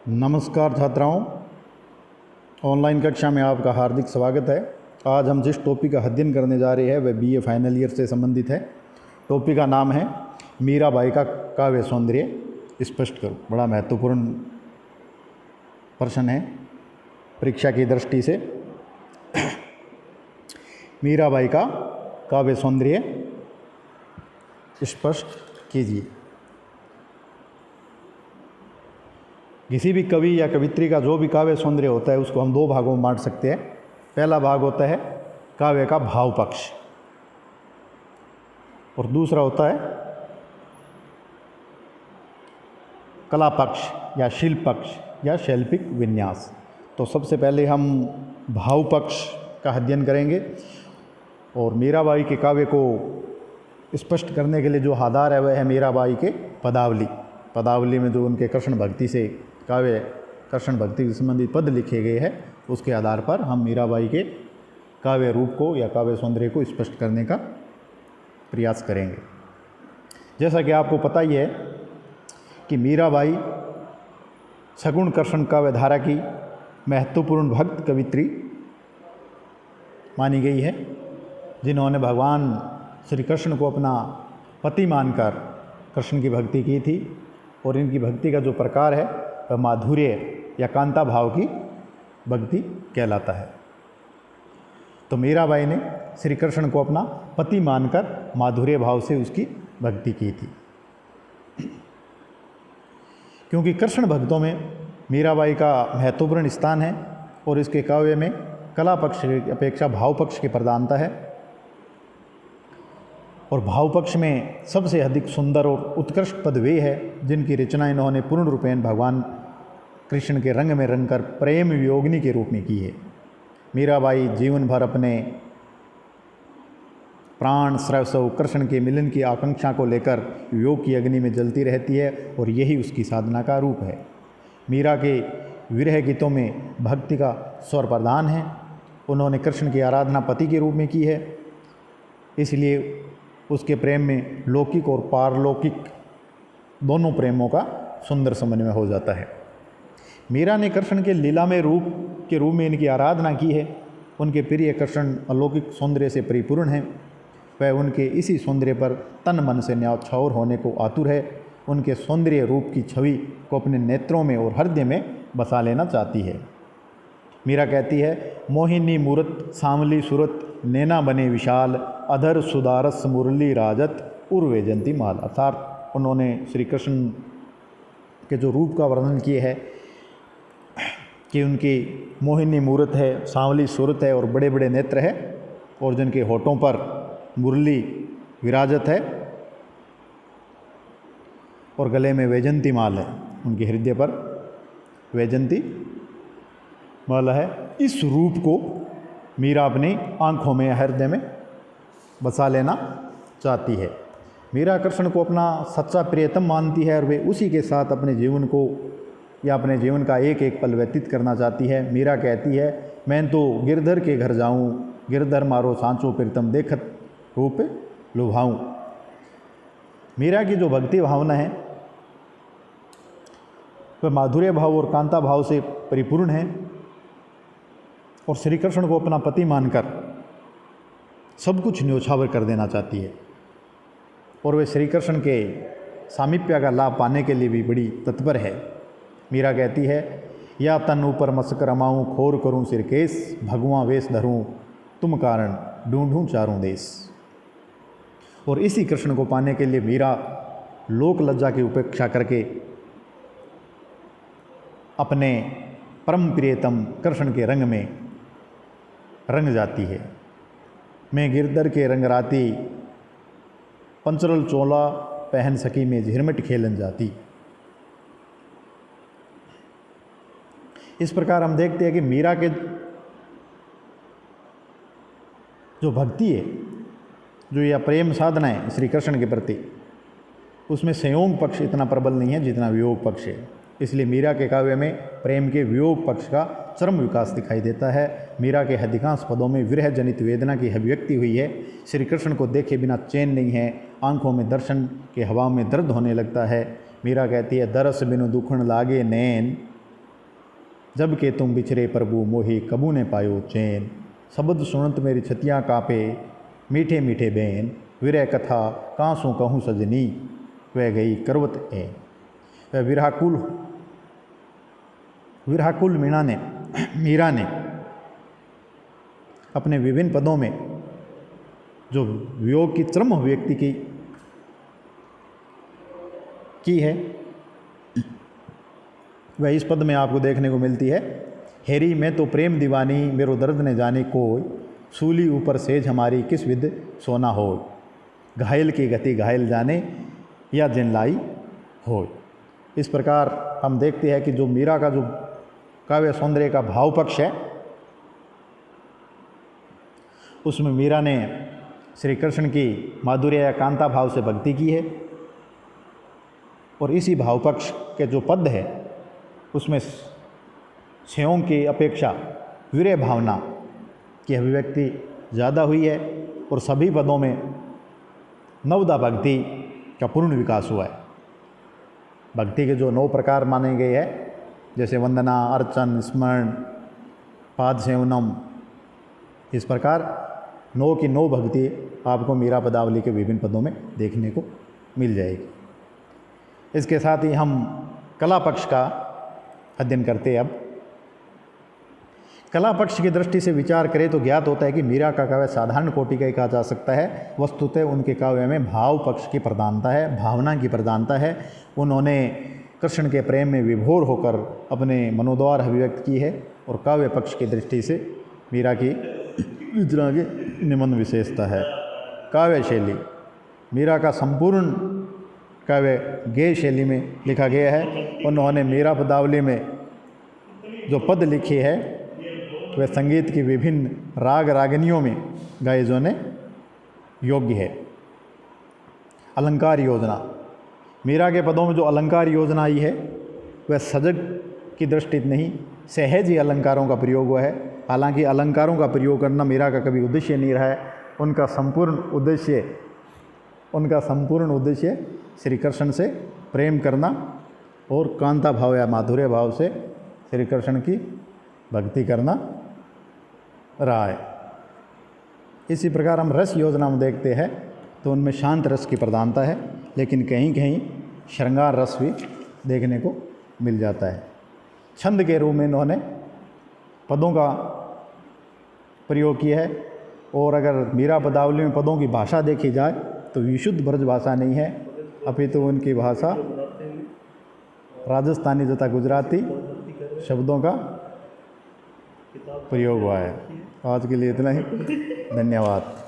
नमस्कार छात्राओं, ऑनलाइन कक्षा में आपका हार्दिक स्वागत है। आज हम जिस टॉपिक का अध्ययन करने जा रहे हैं वह बीए फाइनल ईयर से संबंधित है। टॉपिक का नाम है मीराबाई का काव्य सौंदर्य स्पष्ट करो। बड़ा महत्वपूर्ण प्रश्न है परीक्षा की दृष्टि से। मीराबाई का काव्य सौंदर्य स्पष्ट कीजिए। किसी भी कवि या कवित्री का जो भी काव्य सौंदर्य होता है उसको हम दो भागों में बांट सकते हैं। पहला भाग होता है काव्य का भाव पक्ष और दूसरा होता है कला पक्ष या शिल्प पक्ष या शैल्पिक विन्यास। तो सबसे पहले हम भाव पक्ष का अध्ययन करेंगे और मीराबाई के काव्य को स्पष्ट करने के लिए जो आधार है वह है मीराबाई के पदावली। पदावली में जो उनके कृष्ण भक्ति से काव्य कृष्ण भक्ति से संबंधित पद लिखे गए हैं उसके आधार पर हम मीराबाई के काव्य रूप को या काव्य सौंदर्य को स्पष्ट करने का प्रयास करेंगे। जैसा कि आपको पता ही है कि मीराबाई सगुण कृष्ण काव्य धारा की महत्वपूर्ण भक्त कवित्री मानी गई है, जिन्होंने भगवान श्री कृष्ण को अपना पति मानकर कृष्ण की भक्ति की थी। और इनकी भक्ति का जो प्रकार है वह माधुर्य या कांता भाव की भक्ति कहलाता है। तो मीराबाई ने श्री कृष्ण को अपना पति मानकर माधुर्य भाव से उसकी भक्ति की थी। क्योंकि कृष्ण भक्तों में मीराबाई का महत्वपूर्ण स्थान है और इसके काव्य में कला पक्ष की अपेक्षा भाव पक्ष की प्रधानता है। और भाव पक्ष में सबसे अधिक सुंदर और उत्कृष्ट पद वे है जिनकी रचना इन्होंने पूर्ण रूपेण भगवान कृष्ण के रंग में रंगकर प्रेम वियोगिनी के रूप में की है। मीराबाई जीवन भर अपने प्राण स्रवसव कृष्ण के मिलन की आकांक्षा को लेकर वियोग की अग्नि में जलती रहती है और यही उसकी साधना का रूप है। मीरा के विरह गीतों में भक्ति का स्वर प्रधान है। उन्होंने कृष्ण की आराधना पति के रूप में की है, इसलिए उसके प्रेम में लौकिक और पारलौकिक दोनों प्रेमों का सुंदर समन्वय हो जाता है। मीरा ने कृष्ण के लीलामय रूप के रूप में इनकी आराधना की है। उनके प्रिय कृष्ण अलौकिक सौंदर्य से परिपूर्ण हैं। वह उनके इसी सौंदर्य पर तन मन से न्यौछावर होने को आतुर है। उनके सौंदर्य रूप की छवि को अपने नेत्रों में और हृदय में बसा लेना चाहती है। मीरा कहती है, मोहिनी मूरत सांवली सूरत नैना बने विशाल अधर सुदारस मुरली राजत उर्वे जयंती माल। अर्थात उन्होंने श्री कृष्ण के जो रूप का वर्णन किए है कि उनकी मोहिनी मूरत है, सांवली सूरत है और बड़े बड़े नेत्र है और जिनके होठों पर मुरली विराजत है और गले में वैजंती माल है, उनके हृदय पर वैजंती माला है। इस रूप को मीरा अपनी आंखों में हृदय में बसा लेना चाहती है। मीरा कृष्ण को अपना सच्चा प्रियतम मानती है और वे उसी के साथ अपने जीवन को या अपने जीवन का एक एक पल व्यतीत करना चाहती है। मीरा कहती है, मैं तो गिरधर के घर जाऊं, गिरधर मारो सांचो प्रीतम देखत रूप लुभाऊं। मीरा की जो भक्ति भावना है वह माधुर्य भाव और कांता भाव से परिपूर्ण है और श्री कृष्ण को अपना पति मानकर सब कुछ न्योछावर कर देना चाहती है। और वे श्री कृष्ण के सामीप्य का लाभ पाने के लिए भी बड़ी तत्पर है। मीरा कहती है, या तन ऊपर मस्क रमाऊँ खोर करूँ सिरकेश भगवां वेश धरूँ तुम कारण ढूंढूं चारों देश। और इसी कृष्ण को पाने के लिए मीरा लोक लज्जा की उपेक्षा करके अपने परम प्रियतम कृष्ण के रंग में रंग जाती है। मैं गिरधर के रंग राती पंचरल चोला पहन सकी में झिरमिट खेलन जाती। इस प्रकार हम देखते हैं कि मीरा के जो भक्ति है, जो यह प्रेम साधना है श्री कृष्ण के प्रति, उसमें संयोग पक्ष इतना प्रबल नहीं है जितना वियोग पक्ष है। इसलिए मीरा के काव्य में प्रेम के वियोग पक्ष का चरम विकास दिखाई देता है। मीरा के अधिकांश पदों में विरह जनित वेदना की अभिव्यक्ति हुई है। श्री कृष्ण को देखे बिना चैन नहीं है, आंखों में दर्शन के हवा में दर्द होने लगता है। मीरा कहती है, दरस बिनु दुखण लागे नैन जब के तुम बिछरे प्रभु मोहि कबू ने पायो चैन। शब्द सुनत मेरी छतियाँ काँपे मीठे मीठे बैन। विरह कथा कांसों कहूँ सजनी वह गई करवत ऐ। वह विरहाकुल मीरा ने अपने विभिन्न पदों में जो वियोग की चरम अभिव्यक्ति की है वह इस पद में आपको देखने को मिलती है। हेरी मैं तो प्रेम दीवानी मेरो दर्द ने जाने कोय। सूली ऊपर सेज हमारी किस विद सोना हो। घायल की गति घायल जाने या जिन लाई हो। इस प्रकार हम देखते हैं कि जो मीरा का जो काव्य सौंदर्य का भाव पक्ष है उसमें मीरा ने श्री कृष्ण की माधुर्य या कांता भाव से भक्ति की है और इसी भाव पक्ष के जो पद है उसमें स्यों की अपेक्षा विरह भावना की अभिव्यक्ति ज़्यादा हुई है और सभी पदों में नवदा भक्ति का पूर्ण विकास हुआ है। भक्ति के जो 9 प्रकार माने गए हैं जैसे वंदना, अर्चन, स्मरण, पाद सेवनम, इस प्रकार 9 की 9 भक्ति आपको मीरा पदावली के विभिन्न पदों में देखने को मिल जाएगी। इसके साथ ही हम कला पक्ष का अध्ययन करते हैं। अब कला पक्ष की दृष्टि से विचार करें तो ज्ञात होता है कि मीरा का काव्य साधारण कोटि का ही कहा जा सकता है। वस्तुतः उनके काव्य में भाव पक्ष की प्रधानता है, भावना की प्रधानता है। उन्होंने कृष्ण के प्रेम में विभोर होकर अपने मनोद्वार अभिव्यक्त की है और काव्य पक्ष की दृष्टि से मीरा की इस तरह की निम्न विशेषता है। काव्य शैली मीरा का संपूर्ण काव्य गेय शैली में लिखा गया है। उन्होंने मीरा पदावली में जो पद लिखे हैं वह संगीत की विभिन्न राग रागिनियों में गाए जाने योग्य है। अलंकार योजना मीरा के पदों में जो अलंकार योजना आई है वह सजग की दृष्टि नहीं सहज ही अलंकारों का प्रयोग हुआ है। हालांकि अलंकारों का प्रयोग करना मीरा का कभी उद्देश्य नहीं रहा है। उनका संपूर्ण उद्देश्य श्री कृष्ण से प्रेम करना और कांता भाव या माधुर्य भाव से श्री कृष्ण की भक्ति करना रहा है। इसी प्रकार हम रस योजना में देखते हैं तो उनमें शांत रस की प्रधानता है, लेकिन कहीं कहीं श्रृंगार रस भी देखने को मिल जाता है। छंद के रूप में इन्होंने पदों का प्रयोग किया है और अगर मीरा पदावली में पदों की भाषा देखी जाए तो विशुद्ध ब्रज भाषा नहीं है, अपितु उनकी भाषा राजस्थानी तथा गुजराती शब्दों का प्रयोग हुआ है। आज के लिए इतना ही, धन्यवाद।